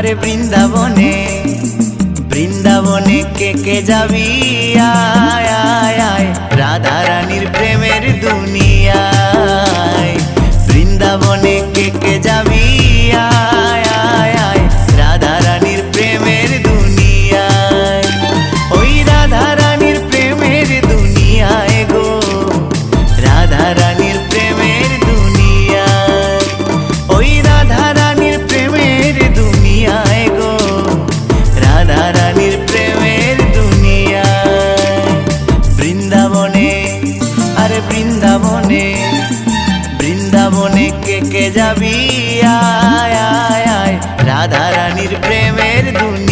আরে বৃন্দাবনে বৃন্দাবনে কে যাবি আয় আয় আয় রাধা রানীর প্রেমের দুনিয়ায়। বৃন্দাবনে কে যাবি আয় আয় আয় রাধা রানীর প্রেমের দুনিয়ায়। ওই রাধা রানীর প্রেমের দুনিয়ায় গো, রাধা রানীর প্রেমের দুনিয়ায়। ওই রাধা রানীর প্রেমের দুনিয়ায় গো, রাধা রানীর প্রেমের দুনিয়ায়। বৃন্দাবনে আরে বৃন্দাবনে বৃন্দাবনে কে যাবি আয় আয় আয় রাধা রানীর প্রেমের দুনিয়ায়।